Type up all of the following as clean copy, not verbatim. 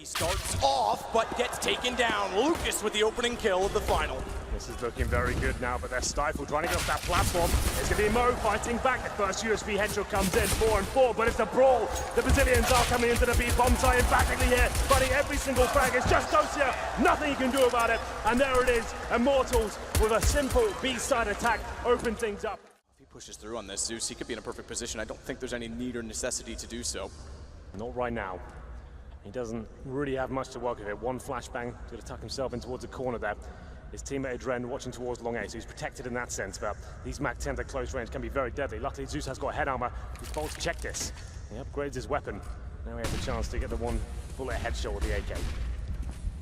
He starts off, but gets taken down. Lucas with the opening kill of the final. This is looking very good now, but they're stifled, trying to get off that platform. It's going to be Mo fighting back. The first USV headshot comes in, 4-4, but it's a brawl. The Brazilians are coming into the B. Bombs are emphatically here, fighting every single frag. It's just Dosia, nothing you can do about it. And there it is, Immortals with a simple B-side attack open things up. If he pushes through on this, Zeus, he could be in a perfect position. I don't think there's any need or necessity to do so. Not right now. He doesn't really have much to work with it. One flashbang to tuck himself in towards the corner there. His teammate Adren watching towards long A, so he's protected in that sense, but these MAC-10s at close range can be very deadly. Luckily, Zeus has got head armor. He's bold to check this. He upgrades his weapon. Now he has a chance to get the one bullet headshot with the AK.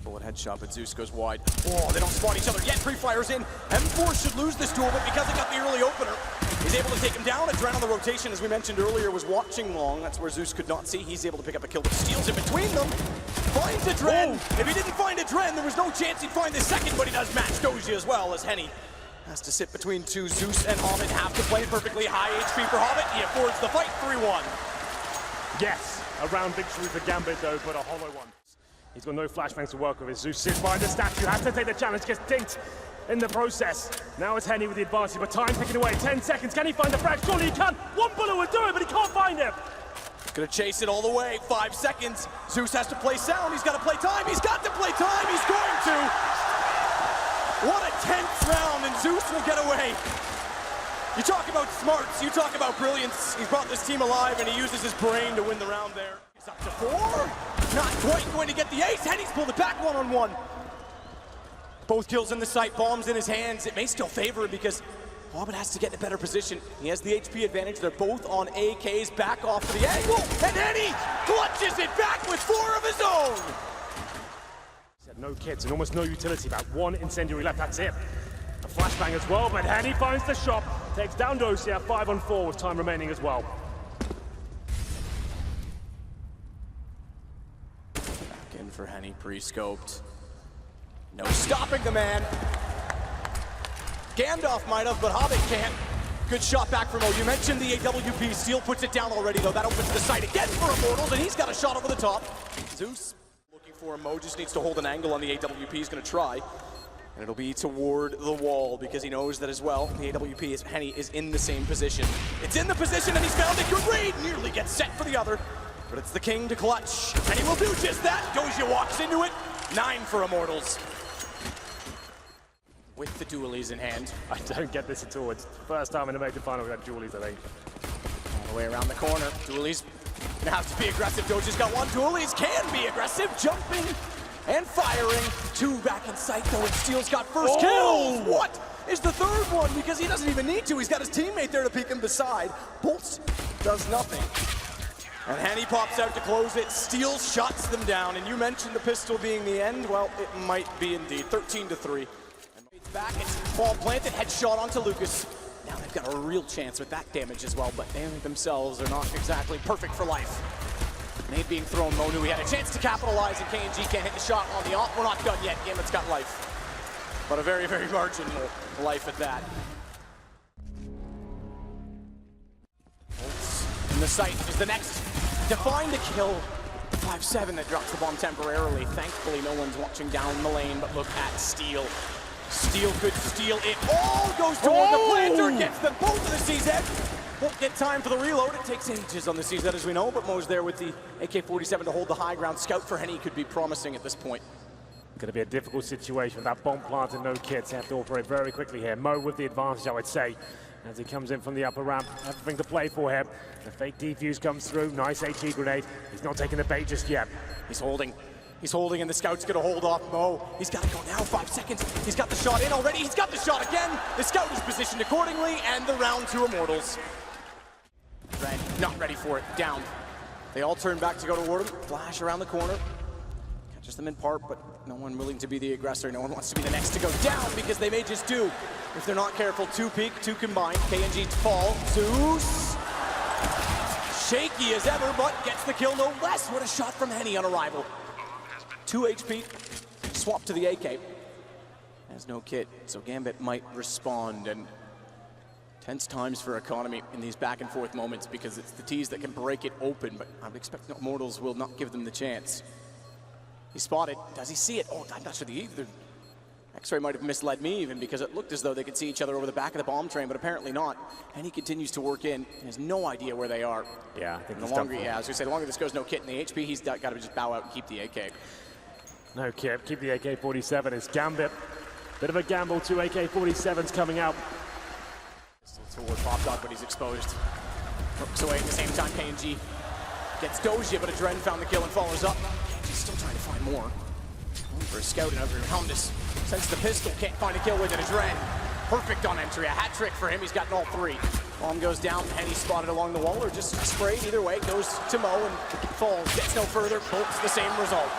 Bullet headshot, but Zeus goes wide. Oh, they don't spot each other yet. Three fires in. M4 should lose this duel, but because it got the early opener, he's able to take him down. Adren on the rotation, as we mentioned earlier, was watching long. That's where Zeus could not see. He's able to pick up a kill, but steals in between them. Finds Adren. If he didn't find Adren, there was no chance he'd find the second, but he does match Doji as well, as Henny has to sit between two. Zeus and Hobbit have to play perfectly. High HP for Hobbit. He affords the fight 3-1. Yes, a round victory for Gambit though, but a hollow one. He's got no flashbangs to work with. Zeus sits behind the statue, has to take the challenge, gets dinked in the process. Now it's Henny with the advantage, but time ticking away. 10 seconds, can he find the frag? Surely he can. One bullet would do it, but he can't find it. Gonna chase it all the way. 5 seconds. Zeus has to play sound. He's got to play time. He's got to play time. He's going to. What a tense round, and Zeus will get away. You talk about smarts. You talk about brilliance. He's brought this team alive, and he uses his brain to win the round there. He's up to 4. Not quite going to get the ace. Henny's pulled it back one-on-one. Both kills in the sight. Bombs in his hands. It may still favor him because Hobbit has to get in a better position. He has the HP advantage. They're both on AKs, back off to the angle, and Henny clutches it back with 4 of his own. He's had no kits and almost no utility. About 1 incendiary left, that's it. A flashbang as well, but Henny finds the shot. Takes down Dosia, 5-on-4 with time remaining as well. Back in for Henny, pre-scoped. No stopping the man. Gandalf might have, but Hobbit can't. Good shot back from Mo. You mentioned the AWP. Steel puts it down already, though. That opens the sight again for Immortals, and he's got a shot over the top. Zeus looking for him. Mo just needs to hold an angle on the AWP. He's going to try, and it'll be toward the wall because he knows that as well. The AWP is Henny is in the same position. It's in the position, and he's found it. Good read. Nearly gets set for the other, but it's the king to clutch, and he will do just that. Doja walks into it. 9 for Immortals. With the dualies in hand. I don't get this at all. It's the first time in the major final we've had dualies, I think. All the way around the corner. Dualies gonna have to be aggressive. Doja's got one. Dualies can be aggressive, jumping and firing. 2 back in sight though, and Steel's got first kills. What is the third one? Because he doesn't even need to. He's got his teammate there to peek him beside. Bolts does nothing. And Henny pops out to close it. Steel shuts them down. And you mentioned the pistol being the end. Well, it might be indeed. 13-3. Back, it's ball planted, headshot onto Lucas. Now they've got a real chance with that damage as well, but they themselves are not exactly perfect for life. Nade being thrown, Mo knew he had a chance to capitalize, and KNG can't hit the shot on the off. We're not done yet. Gambit's got life, but a very, very marginal life at that. Bolts in the sight is the next to find a kill. 5-7 that drops the bomb temporarily. Thankfully, no one's watching down the lane, but look at Steel. Steel could steal it. All goes toward the planter, gets them both of the CZ. Won't get time for the reload. It takes ages on the CZ, as we know, but Mo's there with the AK-47 to hold the high ground. Scout for Henny could be promising at this point. Going to be a difficult situation with that bomb plant and no kits. They have to operate very quickly here. Mo with the advantage, I would say, as he comes in from the upper ramp. Everything to play for him. The fake defuse comes through. Nice HE grenade. He's not taking the bait just yet. He's holding. He's holding, and the Scout's gonna hold off Mo. He's gotta go now, 5 seconds. He's got the shot in already. He's got the shot again. The Scout is positioned accordingly, and the round to Immortals. Red, not ready for it, down. They all turn back to go toward him. Flash around the corner. Catches them in part, but no one willing to be the aggressor. No one wants to be the next to go down because they may just do. If they're not careful, 2 peek, 2 combined. KNG to fall. Zeus. Shaky as ever, but gets the kill no less. What a shot from Henny on arrival. 2 HP, swap to the AK. Has no kit, so Gambit might respond, and tense times for Economy in these back and forth moments because it's the T's that can break it open, but I would expect Immortals will not give them the chance. He's spotted. Does he see it? Oh, I'm not sure the X-ray might have misled me even, because it looked as though they could see each other over the back of the bomb train, but apparently not. And he continues to work in. He has no idea where they are. Yeah, I think the longer, I was gonna say, the longer this goes, no kit in the HP, he's got to just bow out and keep the AK. No kit, keep the AK-47. It's Gambit. Bit of a gamble, 2 AK-47s coming out. Still toward Pop Dog, but he's exposed. Looks away at the same time, KNG gets Doja, but Adren found the kill and follows up. KNG's still trying to find more. For a scout and over Helmdus. Since the pistol, can't find a kill with it. Adren, perfect on entry. A hat trick for him. He's gotten all 3. Bomb goes down. Henny spotted along the wall, or just sprayed. Either way, goes to Mo and falls. Gets no further. Bolts the same result.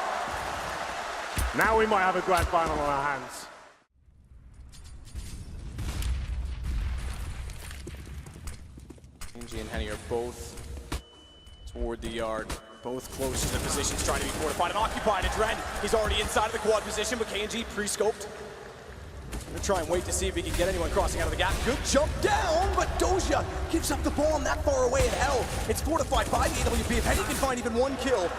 Now we might have a grand final on our hands. KNG and Henny are both toward the yard. Both close to the positions, trying to be fortified and occupied. Adren, he's already inside of the quad position, but KNG pre-scoped. Gonna try and wait to see if he can get anyone crossing out of the gap. Good jump down, but Doja gives up the bomb that far away in hell. It's fortified by the AWP. If Henny can find even 1 kill,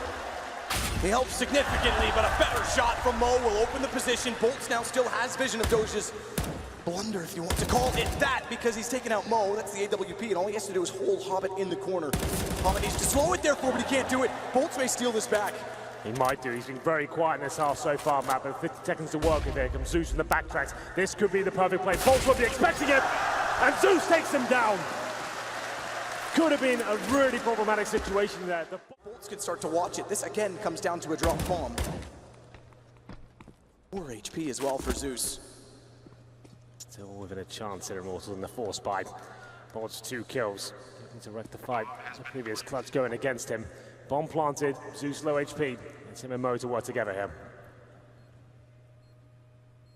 he helps significantly, but a better shot from Mo will open the position. Bolts now still has vision of Doja's blunder, if you want to call it that, because he's taken out Mo. That's the AWP, and all he has to do is hold Hobbit in the corner. Hobbit needs to slow it therefore, but he can't do it. Bolts may steal this back. He might do. He's been very quiet in this half so far, Matt, but 50 seconds to work with. Here comes Zeus in the backtracks. This could be the perfect play. Bolts will be expecting it, and Zeus takes him down. Could have been a really problematic situation there. The Bolts can start to watch it. This again comes down to a drop bomb. 4 HP as well for Zeus. Still within a chance here, Immortal in the force bite. Bolts 2 kills. Looking to rectify the previous clutch going against him. Bomb planted, Zeus low HP. It's him and Mo to work together here.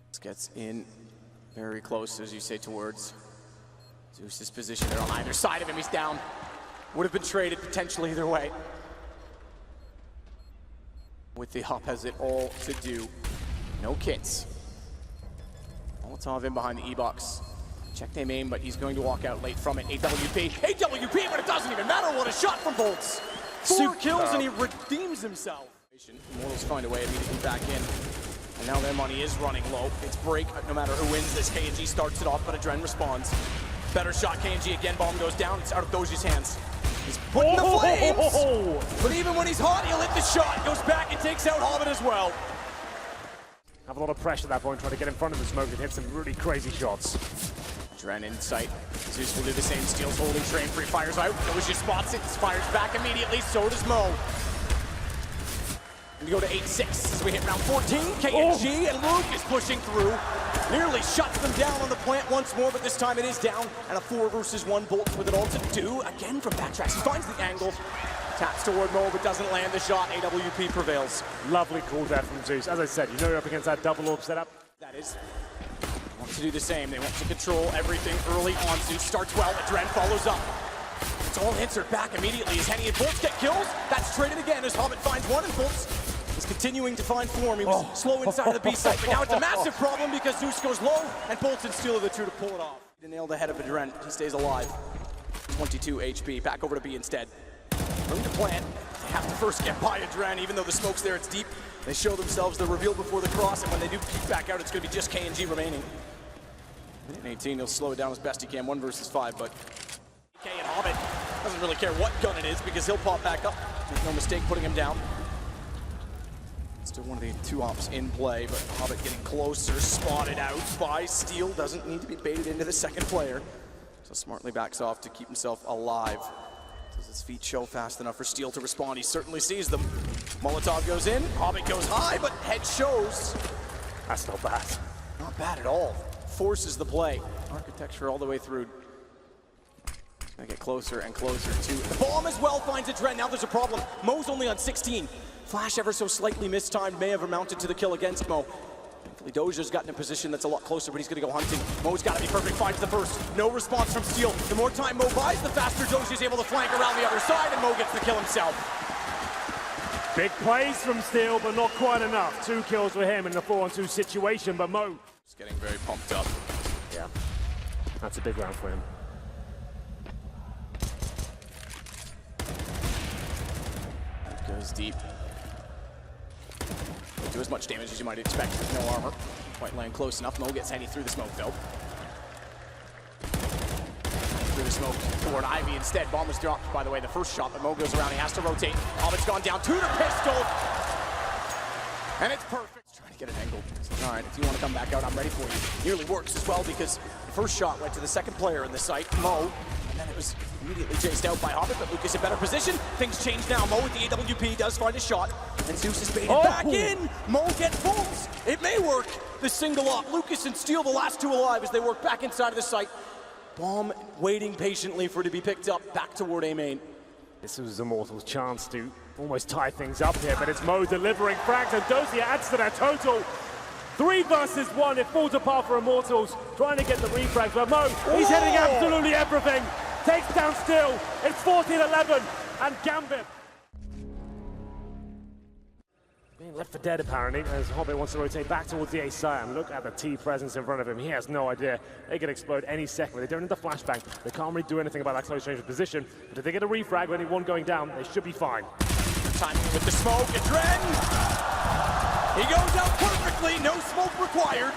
This gets in very close, as you say, towards Zeus's position. They're on either side of him. He's down. Would have been traded potentially either way. With the Hop has it all to do. No kits. Molotov in behind the E-box. Check name aim, but he's going to walk out late from it. AWP, AWP, but it doesn't even matter. What a shot from Bolts. 4 kills and he redeems himself. Immortals find a way immediately back in. And now their money is running low. It's break, no matter who wins this. KNG starts it off, but Adren responds. Better shot, KNG again, bomb goes down. It's out of Doja's hands. He's putting the flames! But even when he's hot, he'll hit the shot. Goes back and takes out Hobbit as well. Have a lot of pressure at that point, trying to get in front of the smoke and hit some really crazy shots. Adren in sight. Zeus will do the same. Steals holding train, free fires out. Doja spots it, fires back immediately. So does Mo. We go to 8-6 as we hit round 14. KNG and Luke is pushing through. Nearly shuts them down on the plant once more, but this time it is down. And a 4 versus 1 Bolts with it all to do. Again from backtracks. He finds the angle. Taps toward Mo, but doesn't land the shot. AWP prevails. Lovely call there from Zeus. As I said, you know you're up against that double orb setup. That is. They want to do the same. They want to control everything early on. Zeus starts well. Adren follows up. It's all answered back immediately as Henny and Bolts get kills. That's traded again as Hobbit finds 1 and Bolts is continuing to find form. He was slow inside of the B site, but now it's a massive problem because Zeus goes low and Bolts and Steel are the 2 to pull it off. He nailed the head of Adren. He stays alive. 22 HP. Back over to B instead. Room to plant. They have to first get by Adren, even though the smoke's there, it's deep. They show themselves, they're revealed before the cross, and when they do peek back out, it's going to be just KNG remaining. Minute 18, he'll slow it down as best he can, 1 versus 5, but K and Hobbit doesn't really care what gun it is because he'll pop back up. Make no mistake putting him down. Still one of the 2 ops in play, but Hobbit getting closer, spotted out by Steel. Doesn't need to be baited into the second player. So smartly backs off to keep himself alive. Does his feet show fast enough for Steel to respond? He certainly sees them. Molotov goes in, Hobbit goes high, but head shows. That's not bad. Not bad at all. Forces the play. Architecture all the way through. Gonna get closer and closer to the bomb as well, finds Adren. Now there's a problem. Mo's only on 16. Flash ever so slightly mistimed may have amounted to the kill against Mo. Thankfully, Doja's gotten in a position that's a lot closer, but he's gonna go hunting. Mo's gotta be perfect, finds the first. No response from Steel. The more time Mo buys, the faster Doja's able to flank around the other side, and Mo gets the kill himself. Big plays from Steel, but not quite enough. 2 kills for him in a 4-on-2 situation, but Mo He's getting very pumped up. Yeah, that's a big round for him. Goes deep. do as much damage as you might expect with no armor. Quite land close enough. Mo gets Henny through the smoke though. Through the smoke toward Ivy instead. Bomb was dropped, by the way, the first shot, but Mo goes around. He has to rotate. Hobbit's gone down to the pistol. And it's perfect. He's trying to get an angle. All right, if you want to come back out, I'm ready for you. Nearly works as well because the first shot went to the second player in the site, Mo. And then it was immediately chased out by Hobbit, but Lucas in better position. Things change now. Mo with the AWP does find a shot. And Zeus is baited back in. Mo gets bolts. It may work. The single up. Lucas and Steel, the last two alive as they work back inside of the site. Bomb waiting patiently for it to be picked up back toward A main. This was Immortal's chance to almost tie things up here, but it's Mo delivering frags, and Dozier adds to their total. 3 versus 1, it falls apart for Immortals, trying to get the refrags, but Mo, he's hitting absolutely everything. Takes down Steel, it's 14-11, and Gambit being left for dead apparently, as Hobbit wants to rotate back towards the A side, and look at the T presence in front of him. He has no idea. They could explode any second. They don't need the flashbang. They can't really do anything about that close range position, but if they get a refrag with only one going down, they should be fine. Timing with the smoke, Adren! He goes out perfectly, no smoke required.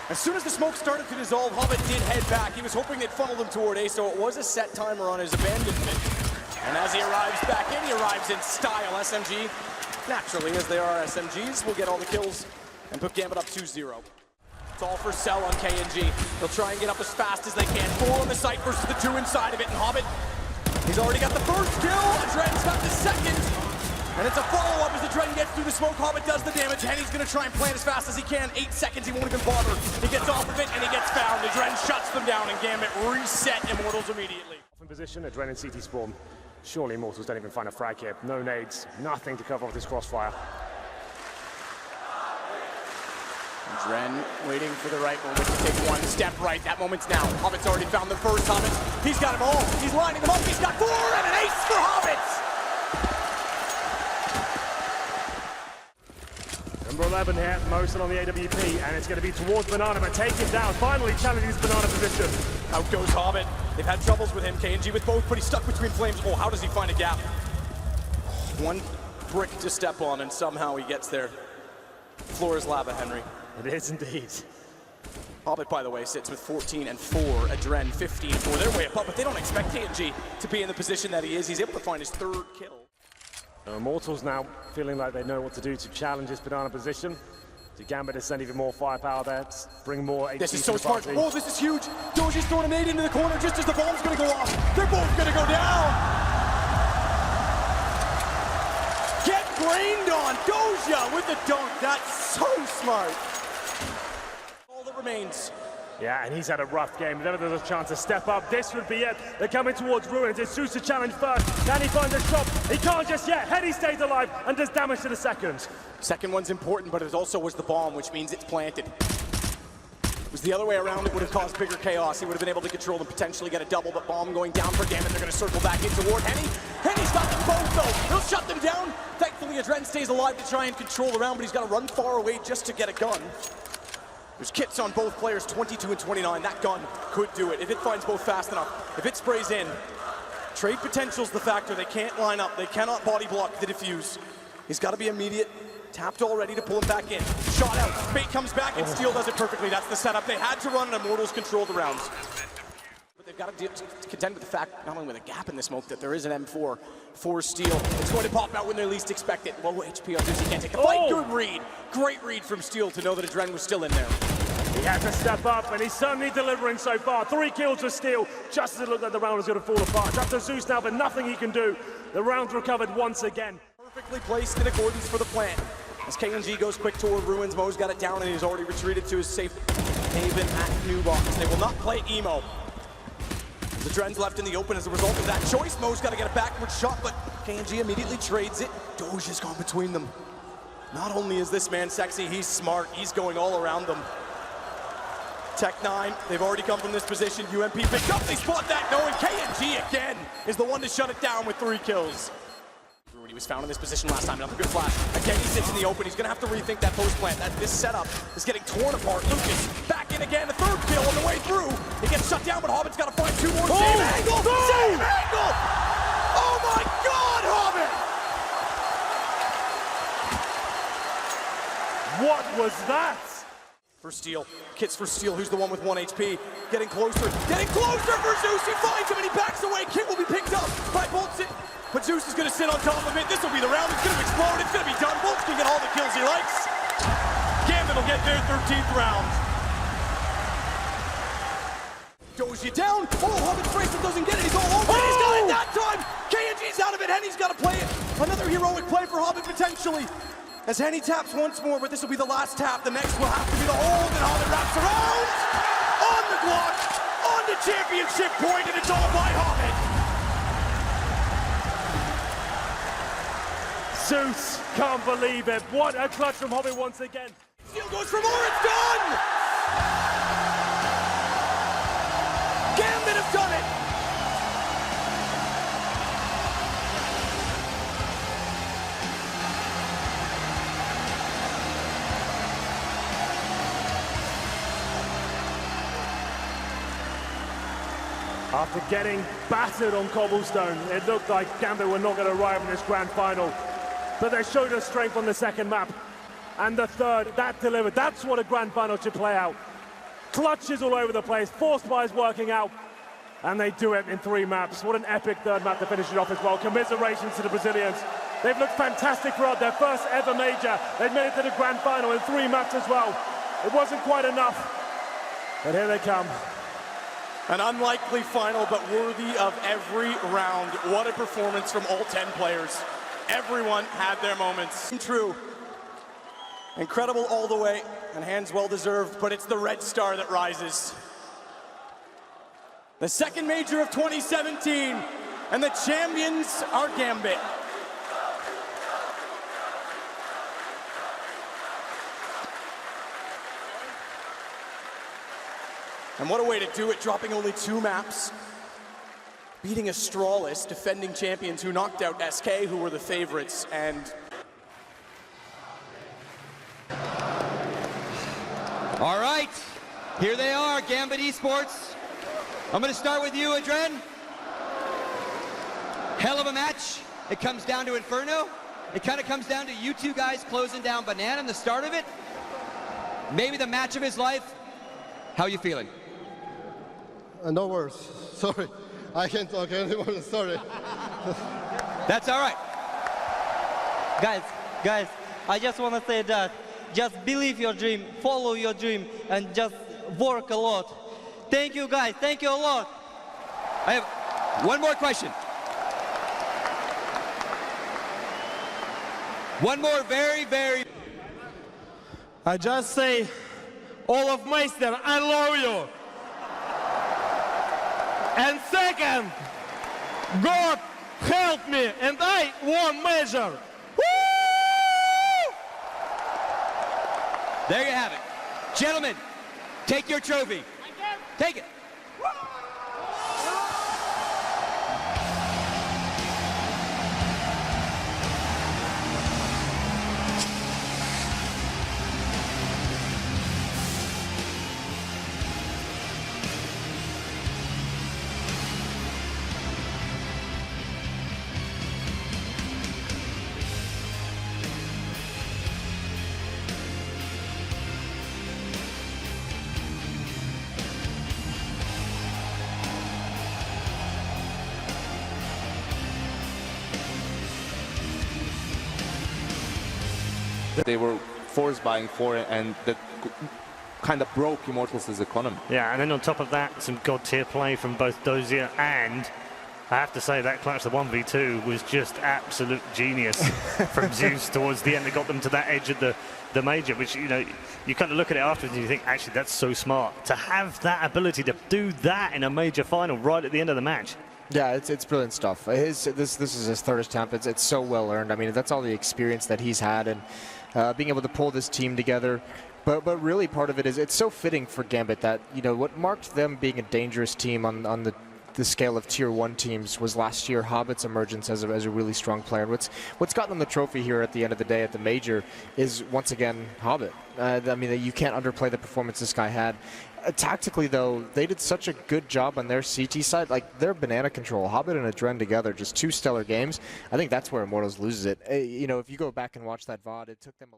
As soon as the smoke started to dissolve, Hobbit did head back. He was hoping they'd funnel him toward A, so it was a set timer on his abandonment. And as he arrives back in, he arrives in style. SMG, naturally, as they are SMGs, will get all the kills and put Gambit up 2-0. It's all for Cell on KNG. They'll try and get up as fast as they can. 4 on the site versus the 2 inside of it, and Hobbit, he's already got the first kill. Adren's got the second. And it's a follow-up as Adren gets through the smoke. Hobbit does the damage. Henny's gonna try and plant as fast as he can. 8 seconds, he won't even bother. He gets off of it and he gets found. Adren shuts them down and Gambit reset Immortals immediately. In position, Adren and CT spawn. Surely Immortals don't even find a frag here. No nades, nothing to cover off this crossfire. Adren waiting for the right moment to take one step right. That moment's now. Hobbit's already found the first Hobbit. He's got them all. He's lining them up. He's got 4 and an ace for Hobbits. Number 11 here, Mosin on the AWP, and it's going to be towards Banana, but take him down. Finally challenging his Banana position. Out goes Hobbit. They've had troubles with him. KNG with both, but he's stuck between flames. Oh, how does he find a gap? One brick to step on, and somehow he gets there. Floor is lava, Henry. It is indeed. Hobbit, by the way, sits with 14 and 4. Adren 15 and 4. They're way up, but they don't expect KNG to be in the position that he is. He's able to find his 3rd kill. Immortals now feeling like they know what to do to challenge this Banana position. So Gambit has sent even more firepower there to bring more HP. This is so smart. Oh, this is huge. Doji's throwing a nade into the corner just as the bomb's going to go off. They're both going to go down. Get grained on. Doja with the dunk. That's so smart. All that remains. Yeah, and he's had a rough game. If ever there's a chance to step up, this would be it. They're coming towards Ruins. It's Zeus to challenge first. Can he find a shot? He can't just yet. Henny stays alive and does damage to the second. Second one's important, but it also was the bomb, which means it's planted. If it was the other way around, it would have caused bigger chaos. He would have been able to control and potentially get a double, but bomb going down for Gambit. They're going to circle back in toward Henny. Henny's got them both, though. He'll shut them down. Thankfully, Adren stays alive to try and control the round, but he's got to run far away just to get a gun. There's kits on both players, 22 and 29. That gun could do it if it finds both fast enough. If it sprays in, trade potential's the factor. They can't line up. They cannot body block the defuse. He's got to be immediate. Tapped already to pull him back in. Shot out. Bait comes back and Steel does it perfectly. That's the setup. They had to run and Immortals control the rounds. But they've got to contend with the fact, not only with a gap in the smoke, that there is an M4 for Steel. It's going to pop out when they least expect it. Low HP on this. He can't take the fight. Good read. Great read from Steel to know that Adren was still in there. He had to step up, and he's certainly delivering so far. 3 kills for Steel, just as it looked like the round was going to fall apart. It's up to Zeus now, but nothing he can do. The round's recovered once again. Perfectly placed in accordance for the plant. As KNG goes quick toward Ruins, Mo's got it down, and he's already retreated to his safe haven at New Box. They will not play emo. The Adren's left in the open as a result of that choice. Mo's got to get a backward shot, but KNG immediately trades it. Doge has gone between them. Not only is this man sexy, he's smart. He's going all around them. Tech 9, they've already come from this position. UMP picked up, they spot that, no, and KNG again is the one to shut it down with 3 kills. He was found in this position last time, another good flash. Again, he sits in the open, he's gonna have to rethink that post plant. This setup is getting torn apart. Lucas, back in again, a 3rd kill on the way through. He gets shut down, but Hobbit's gotta find 2 more. Same angle, same angle! Oh my God, Hobbit! What was that? For Steel, Kit's for Steel, who's the one with 1 HP. Getting closer for Zeus, he finds him and he backs away. Kit will be picked up by Boltz, but Zeus is gonna sit on top of it. This will be the round, it's gonna explode, it's gonna be done. Boltz can get all the kills he likes. Gambit will get their 13th round. Dozier down, Hobbit's Bracelet doesn't get it, he's all over it, he's got it that time! KNG's out of it, Henny's gotta play it. Another heroic play for Hobbit potentially. As Henny taps once more, but this will be the last tap. The next will have to be the hold, and Hobbit wraps around! On the block, on the championship point, and it's all by Hobbit! Zeus can't believe it. What a clutch from Hobbit once again. Steel goes for more, it's done! Gambit have done it! After getting battered on cobblestone, it looked like Gambit were not going to arrive in this grand final. But they showed us strength on the second map. And the third, that delivered. That's what a grand final should play out. Clutches all over the place, forced buys working out. And they do it in 3 maps. What an epic third map to finish it off as well. Commiserations to the Brazilians. They've looked fantastic throughout their first ever major. They've made it to the grand final in 3 maps as well. It wasn't quite enough. But here they come. An unlikely final, but worthy of every round. What a performance from all 10 players. Everyone had their moments. True. Incredible all the way, and hands well deserved, but it's the red star that rises. The second major of 2017, and the champions are Gambit. And what a way to do it, dropping only 2 maps. Beating Astralis, defending champions who knocked out SK, who were the favorites, and... All right, here they are, Gambit Esports. I'm gonna start with you, Adren. Hell of a match. It comes down to Inferno. It kind of comes down to you two guys closing down Banana in the start of it. Maybe the match of his life. How you feeling? No words. Sorry. I can't talk anymore. Sorry. That's all right. Guys, I just want to say that just believe your dream, follow your dream, and just work a lot. Thank you, guys. Thank you a lot. I have one more question. One more very... I just say, Olaf Meister, I love you. And second, God help me, and I won major. Woo! There you have it. Gentlemen, take your trophy. Take it. They were force buying for it, and that kind of broke Immortals' economy. Yeah, and then on top of that, some god tier play from both Dozier, and I have to say that clutch, the 1v2, was just absolute genius from Zeus towards the end that got them to that edge of the major, which, you know, you kind of look at it afterwards and you think, actually, that's so smart. To have that ability to do that in a major final right at the end of the match. Yeah, it's brilliant stuff. This is his 3rd attempt. It's so well earned. I mean, that's all the experience that he's had, and being able to pull this team together. But really, part of it is it's so fitting for Gambit that, you know, what marked them being a dangerous team on the scale of Tier 1 teams was last year Hobbit's emergence as a really strong player. And what's gotten them the trophy here at the end of the day at the major is, once again, Hobbit. I mean, you can't underplay the performance this guy had. Tactically, though, they did such a good job on their CT side. Like, their banana control, Hobbit and Adren together, just 2 stellar games. I think that's where Immortals loses it. You know, if you go back and watch that VOD, it took them